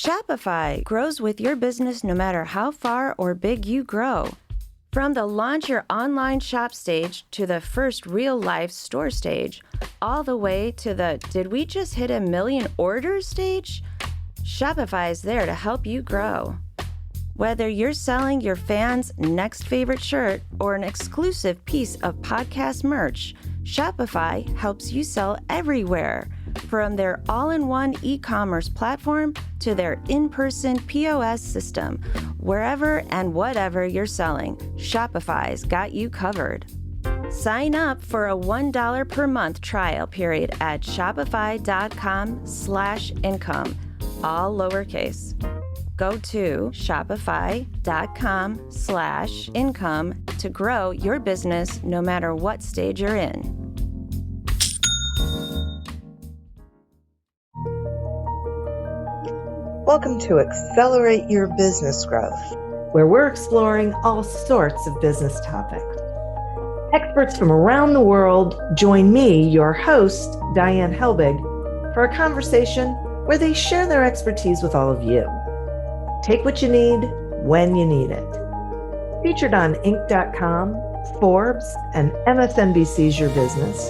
Shopify grows with your business no matter how far or big you grow. From the launch your online shop stage to the first real-life store stage, all the way to the did we just hit 1 million orders stage? Shopify is there to help you grow. Whether you're selling your fans' next favorite shirt or an exclusive piece of podcast merch, Shopify helps you sell everywhere. From their all-in-one e-commerce platform to their in-person POS system, wherever and whatever you're selling, Shopify's got you covered. Sign up for a $1 per month trial period at shopify.com/income, all lowercase. Go to shopify.com/income to grow your business no matter what stage you're in. Welcome to Accelerate Your Business Growth, where we're exploring all sorts of business topics. Experts from around the world join me, your host, Diane Helbig, for a conversation where they share their expertise with all of you. Take what you need when you need it. Featured on Inc.com, Forbes, and MSNBC's Your Business,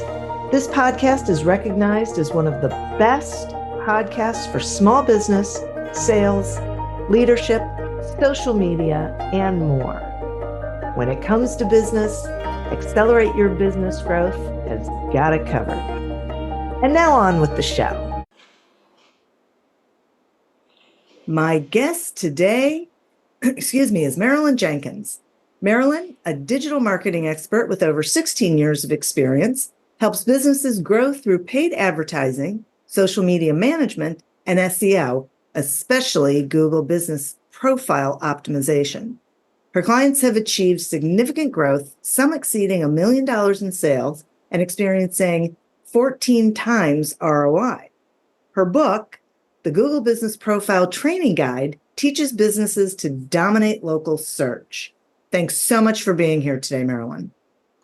this podcast is recognized as one of the best podcasts for small business, sales, leadership, social media, and more. When it comes to business, Accelerate Your Business Growth has got it covered. And now on with the show. My guest today, is Marilyn Jenkins. Marilyn, a digital marketing expert with over 16 years of experience, helps businesses grow through paid advertising, social media management, and SEO, especially Google Business Profile optimization. Her clients have achieved significant growth, some exceeding $1 million in sales and experiencing 14 times ROI. Her book, The Google Business Profile Training Guide, teaches businesses to dominate local search. Thanks so much for being here today, Marilyn.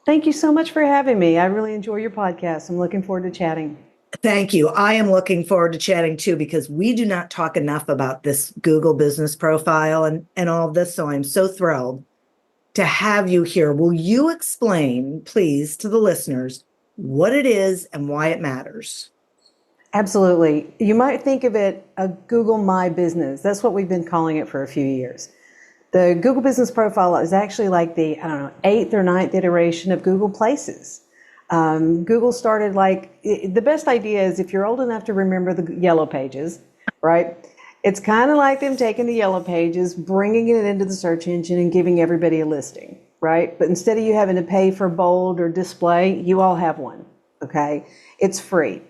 Thank you so much for having me. I really enjoy your podcast. I'm looking forward to chatting. Thank you. I am looking forward to chatting too, because we do not talk enough about this Google Business Profile and all of this. So I'm so thrilled to have you here. Will you explain, please, to the listeners what it is and why it matters? Absolutely. You might think of it a Google My Business. That's what we've been calling it for a few years. The Google Business Profile is actually like the, 8th or 9th iteration of Google Places. Google started the best idea is if you're old enough to remember the yellow pages, right? It's kind of like them taking the yellow pages, bringing it into the search engine and giving everybody a listing, right? But instead of you having to pay for bold or display, you all have one, okay? It's free.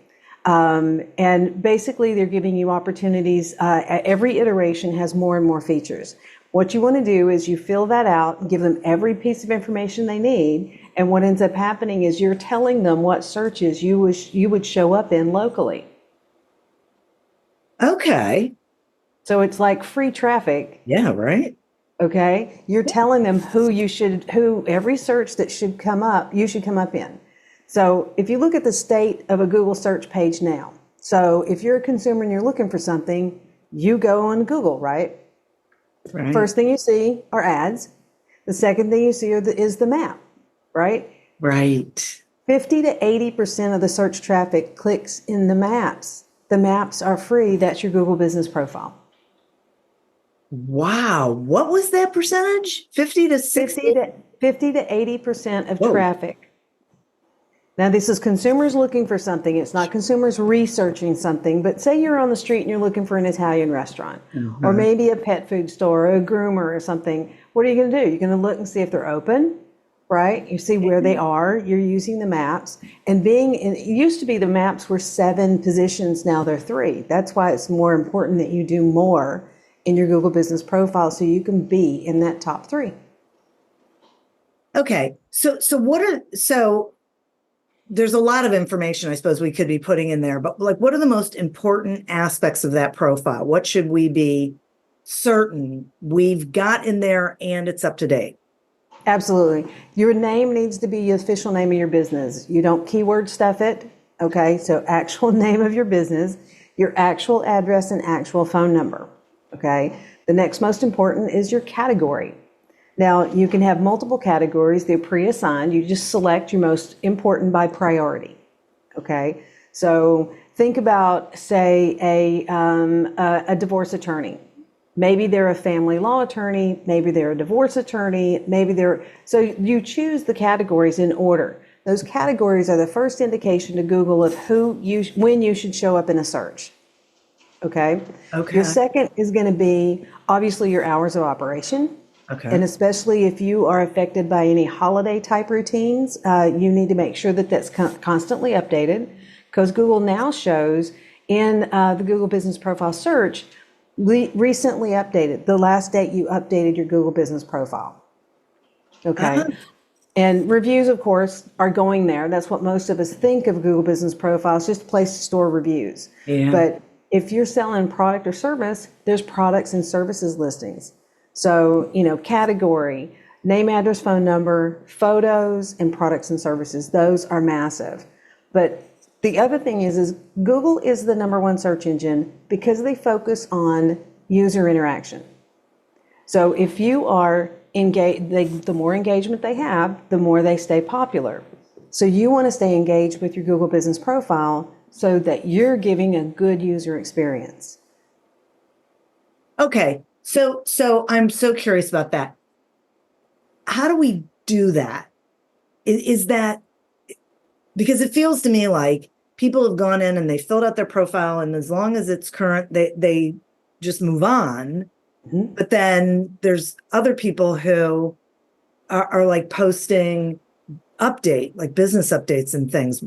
And basically they're giving you opportunities. Every iteration has more and more features. What you want to do is you fill that out, give them every piece of information they need. And what ends up happening is you're telling them what searches you would show up in locally. Okay. So it's like free traffic. Yeah, right. Okay. You're telling them who every search that should come up, you should come up in. So if you look at the state of a Google search page now, so if you're a consumer and you're looking for something, you go on Google, right? Right. First thing you see are ads. The second thing you see is the map, right? Right. 50 to 80% of the search traffic clicks in the maps. The maps are free. That's your Google Business Profile. Wow. What was that percentage? 50 to 60? 50 to 80% of traffic. Now, this is consumers looking for something. It's not consumers researching something, but say you're on the street and you're looking for an Italian restaurant, or maybe a pet food store, or a groomer or something. What are you going to do? You're going to look and see if they're open, right? You see where they are. You're using the maps. And it used to be the maps were 7 positions. Now they're 3. That's why it's more important that you do more in your Google Business Profile so you can be in that top 3. Okay. So there's a lot of information I suppose we could be putting in there, but what are the most important aspects of that profile? What should we be certain we've got in there and it's up to date? Absolutely. Your name needs to be the official name of your business. You don't keyword stuff it. Okay. So actual name of your business, your actual address and actual phone number. Okay. The next most important is your category. Now, you can have multiple categories. They're pre-assigned. You just select your most important by priority. Okay. So think about, say, a divorce attorney. Maybe they're a family law attorney. Maybe they're a divorce attorney. So you choose the categories in order. Those categories are the first indication to Google of when you should show up in a search. Okay. Okay. Your second is going to be obviously your hours of operation. Okay. And especially if you are affected by any holiday type routines, you need to make sure that that's constantly updated, because Google now shows in the Google Business Profile search, recently updated, the last date you updated your Google Business Profile. Okay. And reviews, of course, are going there. That's what most of us think of Google Business Profile. It's just a place to store reviews. Yeah. But if you're selling product or service, there's products and services listings. So, category, name, address, phone number, photos, and products and services. Those are massive. But the other thing is Google is the number one search engine because they focus on user interaction. So if you are engaged, the more engagement they have, the more they stay popular. So you want to stay engaged with your Google Business Profile so that you're giving a good user experience. Okay. So I'm so curious about that. How do we do that? Is that because it feels to me like people have gone in and they filled out their profile, and as long as it's current, they just move on. Mm-hmm. But then there's other people who are like posting like business updates and things.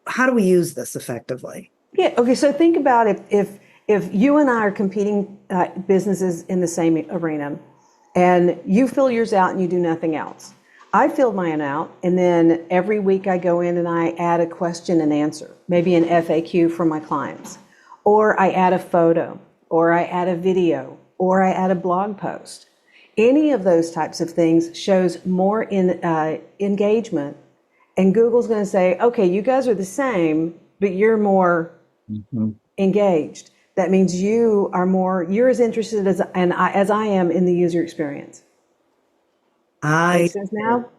How do we use this effectively? Yeah. Okay. So think about if you and I are competing businesses in the same arena, and you fill yours out and you do nothing else. I filled mine out, and then every week I go in and I add a question and answer, maybe an FAQ for my clients, or I add a photo, or I add a video, or I add a blog post. Any of those types of things shows more engagement, and Google's going to say, okay, you guys are the same, but you're more engaged. That means you're as interested as I am in the user experience. Makes sense now?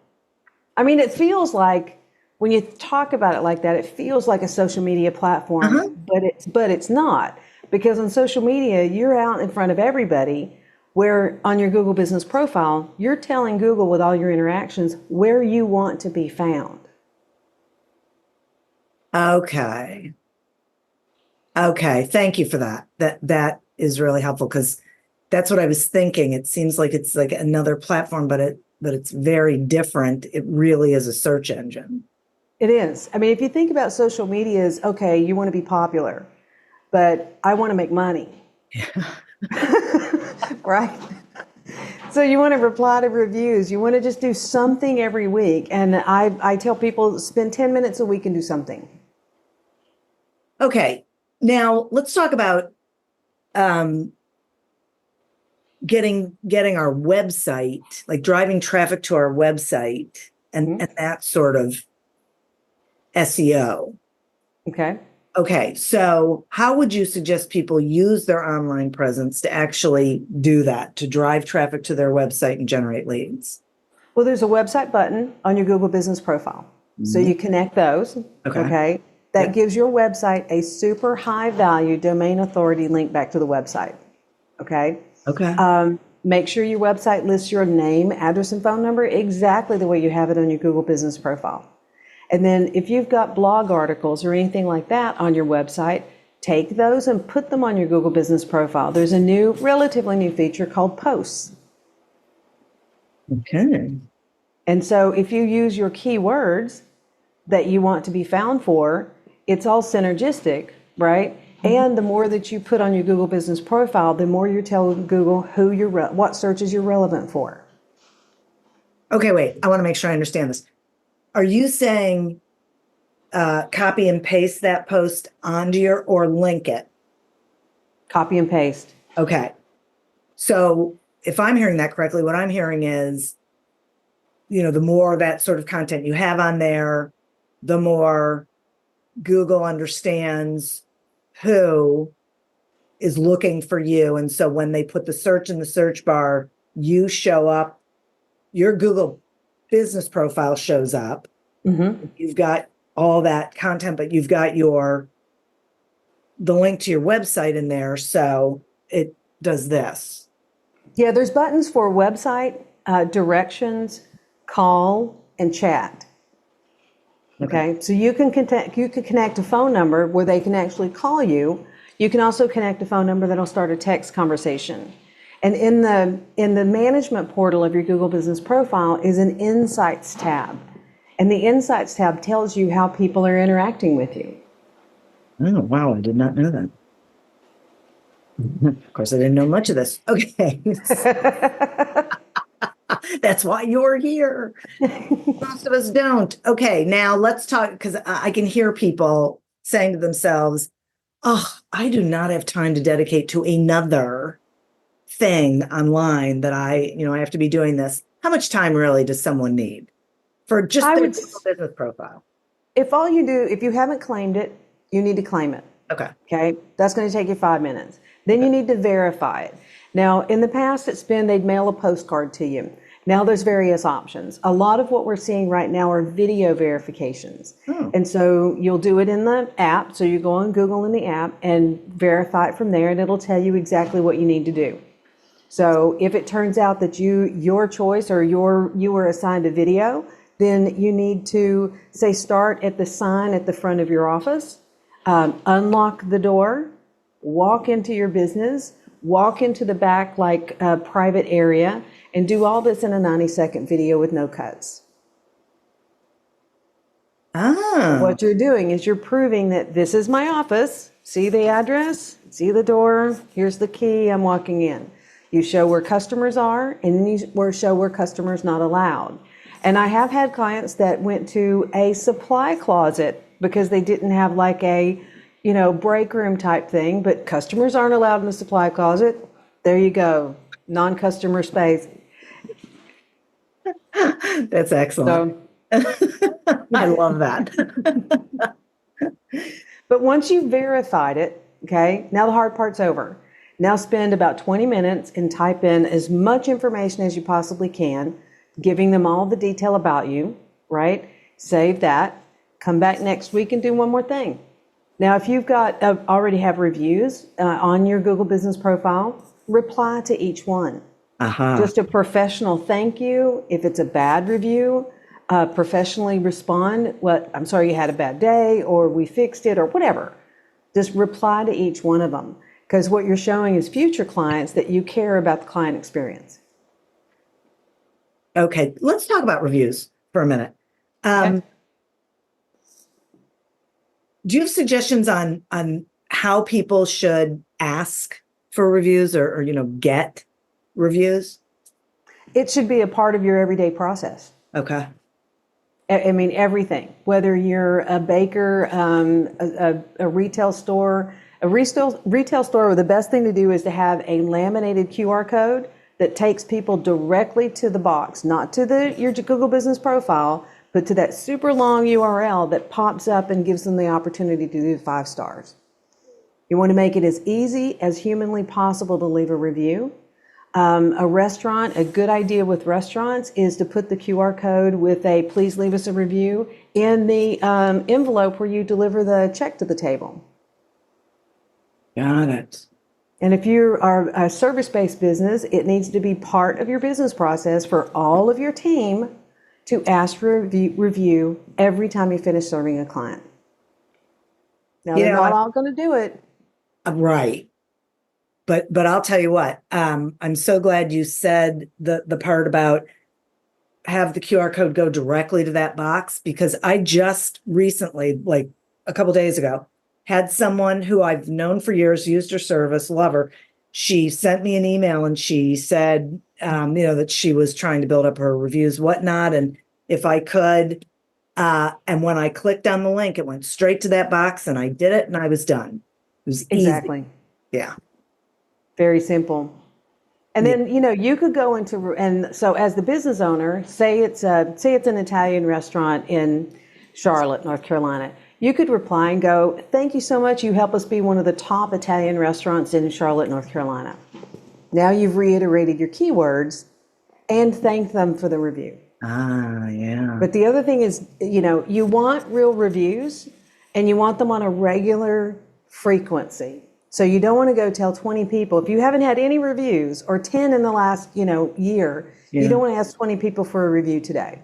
I mean, it feels like when you talk about it like that, it feels like a social media platform, but it's not, because on social media, you're out in front of everybody, where on your Google Business Profile, you're telling Google with all your interactions where you want to be found. Okay. Thank you for that. That is really helpful, because that's what I was thinking. It seems like it's like another platform, but it's very different. It really is a search engine. It is. I mean, if you think about social media as, okay, you want to be popular, but I want to make money. Yeah. Right? So you want to reply to reviews. You want to just do something every week. And I tell people, spend 10 minutes a week and do something. Okay. Now let's talk about getting our website, like driving traffic to our website and that sort of SEO. Okay. So how would you suggest people use their online presence to actually do that, to drive traffic to their website and generate leads? Well, there's a website button on your Google Business Profile. So you connect those. Okay. That gives your website a super high value domain authority link back to the website. Okay. Make sure your website lists your name, address, and phone number exactly the way you have it on your Google Business Profile. And then if you've got blog articles or anything like that on your website, take those and put them on your Google Business Profile. There's a relatively new feature called posts. Okay. And so if you use your keywords that you want to be found for, it's all synergistic, right? And the more that you put on your Google Business Profile, the more you're telling Google what searches you're relevant for. Okay, wait. I want to make sure I understand this. Are you saying copy and paste that post onto or link it? Copy and paste. Okay. So if I'm hearing that correctly, what I'm hearing is, the more of that sort of content you have on there, the more Google understands who is looking for you. And so when they put the search in the search bar, you show up, your Google business profile shows up. You've got all that content, but you've got the link to your website in there. So it does this. Yeah, there's buttons for website, directions, call, and chat. Okay, so you can connect a phone number where they can actually call you. You can also connect a phone number that'll start a text conversation. And in the management portal of your Google Business Profile is an Insights tab. And the Insights tab tells you how people are interacting with you. Oh, wow. I did not know that. Of course, I didn't know much of this. Okay. That's why you're here. Most of us don't. Okay, now let's talk, because I can hear people saying to themselves, oh, I do not have time to dedicate to another thing online that I have to be doing this. How much time really does someone need for just their business profile? If you haven't claimed it, you need to claim it. Okay. That's going to take you 5 minutes. Then you need to verify it. Now, in the past, they'd mail a postcard to you. Now there's various options. A lot of what we're seeing right now are video verifications. And so you'll do it in the app. So you go on Google in the app and verify it from there, and it'll tell you exactly what you need to do. So if it turns out that your choice or you were assigned a video, then you need to say start at the sign at the front of your office, unlock the door, walk into your business, walk into the back private area, and do all this in a 90-second video with no cuts. What you're doing is you're proving that this is my office. See the address, see the door, here's the key, I'm walking in. You show where customers are, and then you show where customers not allowed. And I have had clients that went to a supply closet because they didn't have a break room type thing, but customers aren't allowed in the supply closet. There you go. Non-customer space. That's excellent. I love that. But once you've verified it, okay, now the hard part's over. Now spend about 20 minutes and type in as much information as you possibly can, giving them all the detail about you, right? Save that. Come back next week and do one more thing. Now, if you've got already have reviews on your Google Business Profile, reply to each one. Just a professional thank you. If it's a bad review, professionally respond. I'm sorry you had a bad day, or we fixed it, or whatever. Just reply to each one of them, because what you're showing is future clients that you care about the client experience. Okay, let's talk about reviews for a minute. Okay. Do you have suggestions on how people should ask for reviews or get reviews? It should be a part of your everyday process. Okay. I mean, everything, whether you're a baker, a retail store, retail store where the best thing to do is to have a laminated QR code that takes people directly to the box, not to your Google Business Profile, but to that super long URL that pops up and gives them the opportunity to do 5 stars. You want to make it as easy as humanly possible to leave a review. A good idea with restaurants is to put the QR code with a please leave us a review in the envelope where you deliver the check to the table. Got it. And if you are a service-based business, it needs to be part of your business process for all of your team to ask for a review every time you finish serving a client. Now, they're not all going to do it. Right. But I'll tell you what, I'm so glad you said the part about have the QR code go directly to that box, because I just recently, like a couple days ago, had someone who I've known for years, used her service, love her. She sent me an email and she said, that she was trying to build up her reviews, whatnot. And if I could, and when I clicked on the link, it went straight to that box and I did it and I was done. It was exactly. Easy. Yeah. Very simple. And then, you could go into, and so as the business owner, say it's an Italian restaurant in Charlotte, North Carolina. You could reply and go, thank you so much. You help us be one of the top Italian restaurants in Charlotte, North Carolina. Now you've reiterated your keywords and thanked them for the review. Yeah. But the other thing is, you want real reviews and you want them on a regular frequency. So you don't want to go tell 20 people, if you haven't had any reviews or 10 in the last, year, you don't want to ask 20 people for a review today.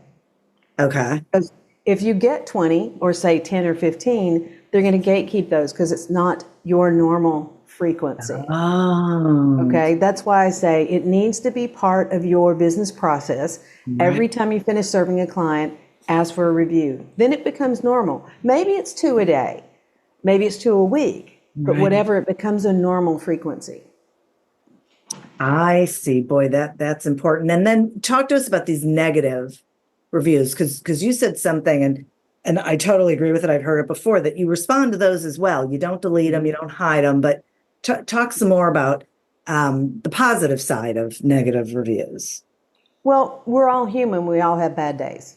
Okay. Because if you get 20 or say 10 or 15, they're going to gatekeep those because it's not your normal frequency. Oh. Okay, that's why I say it needs to be part of your business process. Right. Every time you finish serving a client, ask for a review. Then it becomes normal. Maybe it's 2 a day, maybe it's 2 a week, but Right. whatever, it becomes a normal frequency. I see. Boy, that's important. And then talk to us about these negative reviews, because you said something, and I totally agree with it. I've heard it before, that you respond to those as well. You don't delete them, you don't hide them, but talk some more about the positive side of negative reviews. Well, we're all human. We all have bad days,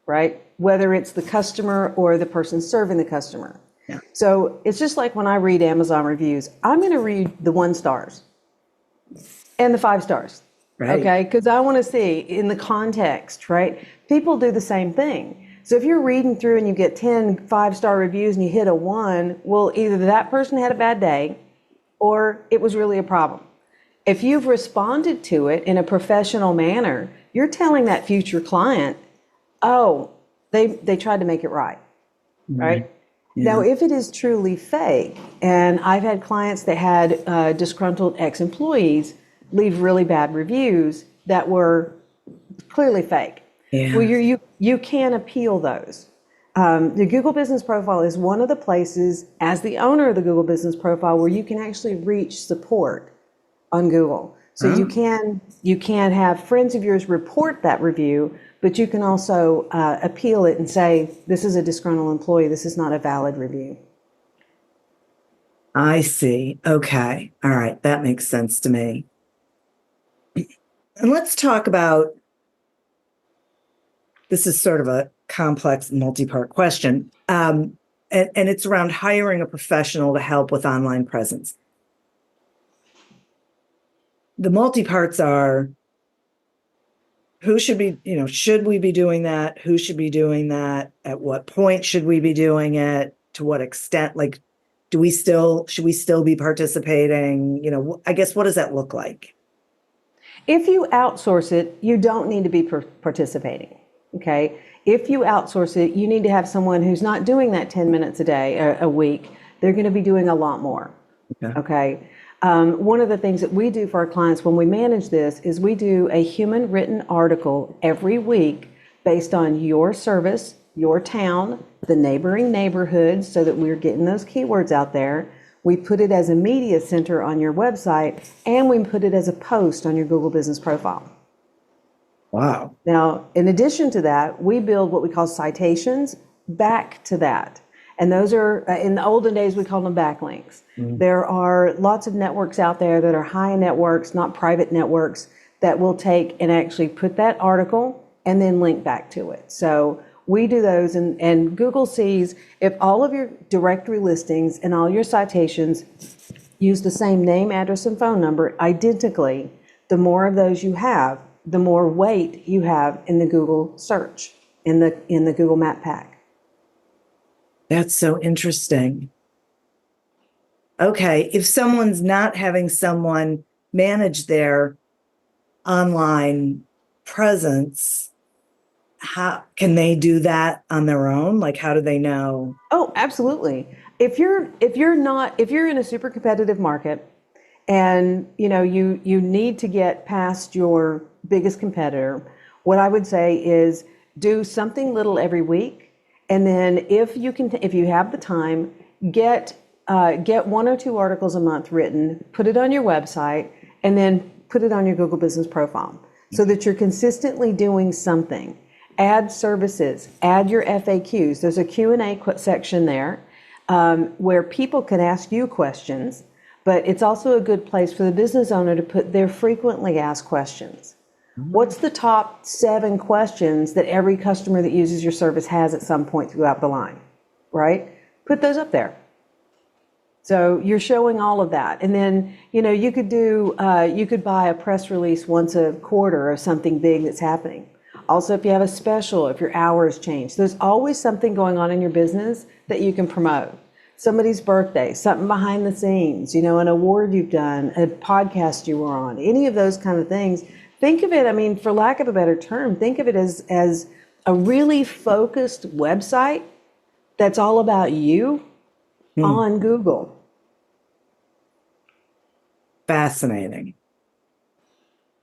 right? Whether it's the customer or the person serving the customer. Yeah. So it's just like when I read Amazon reviews, I'm going to read the 1 stars and the 5 stars. Right. Okay. Because I want to see in the context, right? People do the same thing. So if you're reading through and you get 10 5-star reviews and you hit a 1, well, either that person had a bad day or it was really a problem. If you've responded to it in a professional manner, you're telling that future client, oh, they tried to make it right, right? Yeah. Now, if it is truly fake, and I've had clients that had disgruntled ex-employees leave really bad reviews that were clearly fake. Yeah. Well, you can appeal those. The Google Business Profile is one of the places, as the owner of the Google Business Profile, where you can actually reach support on Google. So you can have friends of yours report that review, but you can also appeal it and say, this is a disgruntled employee, this is not a valid review. I see. Okay. All right. That makes sense to me. And let's talk about, this is sort of a complex multi-part question. And it's around hiring a professional to help with online presence. The multi-parts are, who should be, should we be doing that? Who should be doing that? At what point should we be doing it? To what extent? Like, should we still be participating? I guess, what does that look like? If you outsource it, you don't need to be participating, okay? If you outsource it, you need to have someone who's not doing that 10 minutes a day, a week. They're going to be doing a lot more, okay? One of the things that we do for our clients when we manage this is we do a human written article every week based on your service, your town, the neighboring neighborhoods, so that we're getting those keywords out there. We put it as a media center on your website, and we put it as a post on your Google Business Profile. Wow. Now, in addition to that, we build what we call citations back to that. And those are, in the olden days, we called them backlinks. There are lots of networks out there that are high networks, not private networks, that will take and actually put that article and then link back to it. So we do those, and Google sees if all of your directory listings and all your citations use the same name, address, and phone number identically, the more of those you have, the more weight you have in the Google search, in the Google Map Pack. That's so interesting. Okay, if someone's not having someone manage their online presence, how can they do that on their own? Like, how do they know? Oh, absolutely. If you're in a super competitive market and you need to get past your biggest competitor, what I would say is do something little every week, and then if you have the time, get 1 or 2 articles a month written, put it on your website, and then put it on your Google Business Profile so that you're consistently doing something. Add services, add your FAQs. There's a Q&A section there where people can ask you questions, but it's also a good place for the business owner to put their frequently asked questions. What's the top 7 questions that every customer that uses your service has at some point throughout the line, right? put those up there. So you're showing all of that. And then, you could buy a press release once a quarter of something big that's happening. Also, if you have a special, if your hours change, there's always something going on in your business that you can promote. Somebody's birthday, something behind the scenes, an award you've done, a podcast you were on, any of those kind of things. Think of it, for lack of a better term, think of it as a really focused website that's all about you on Google. Fascinating.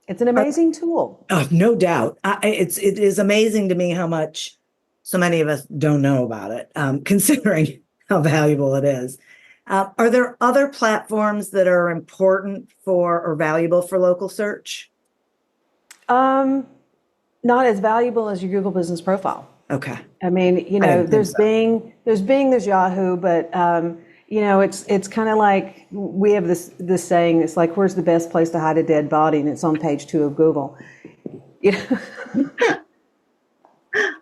It's an amazing tool. Oh, no doubt. It is amazing to me how much so many of us don't know about it, considering how valuable it is. Are there other platforms that are important for or valuable for local search? Not as valuable as your Google Business Profile. Okay. There's Bing, there's Yahoo, but it's kind of like we have this saying. It's like, where's the best place to hide a dead body? And it's on page 2 of Google.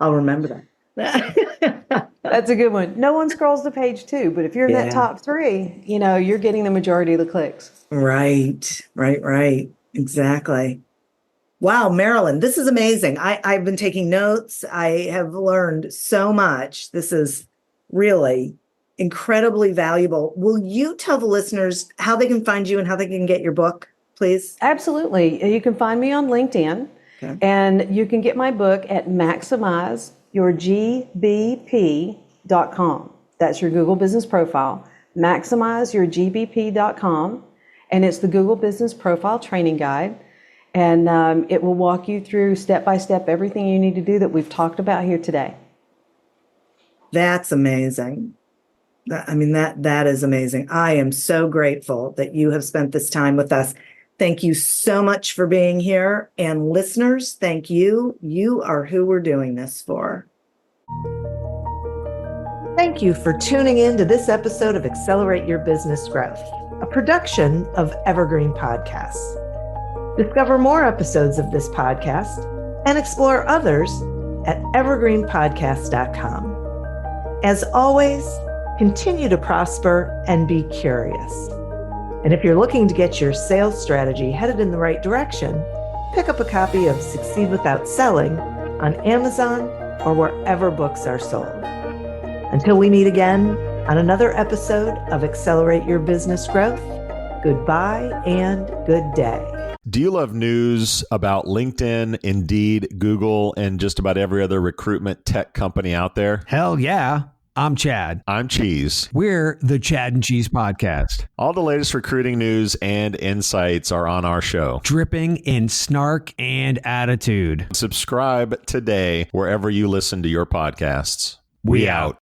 I'll remember that. That's a good one. No one scrolls to page 2, but if you're in that top 3, you're getting the majority of the clicks. Right. Exactly. Wow, Marilyn, this is amazing. I've been taking notes. I have learned so much. This is really incredibly valuable. Will you tell the listeners how they can find you and how they can get your book, please? Absolutely. You can find me on LinkedIn, and you can get my book at maximizeyourgbp.com. That's your Google Business Profile. Maximizeyourgbp.com, and it's the Google Business Profile Training Guide. And it will walk you through step by step everything you need to do that we've talked about here today. That's amazing. That is amazing. I am so grateful that you have spent this time with us. Thank you so much for being here. And listeners, thank you. You are who we're doing this for. Thank you for tuning in to this episode of Accelerate Your Business Growth, a production of Evergreen Podcasts. Discover more episodes of this podcast and explore others at evergreenpodcast.com. As always, continue to prosper and be curious. And if you're looking to get your sales strategy headed in the right direction, pick up a copy of Succeed Without Selling on Amazon or wherever books are sold. Until we meet again on another episode of Accelerate Your Business Growth, goodbye and good day. Do you love news about LinkedIn, Indeed, Google, and just about every other recruitment tech company out there? Hell yeah. I'm Chad. I'm Cheese. We're the Chad and Cheese Podcast. All the latest recruiting news and insights are on our show. Dripping in snark and attitude. Subscribe today wherever you listen to your podcasts. We out.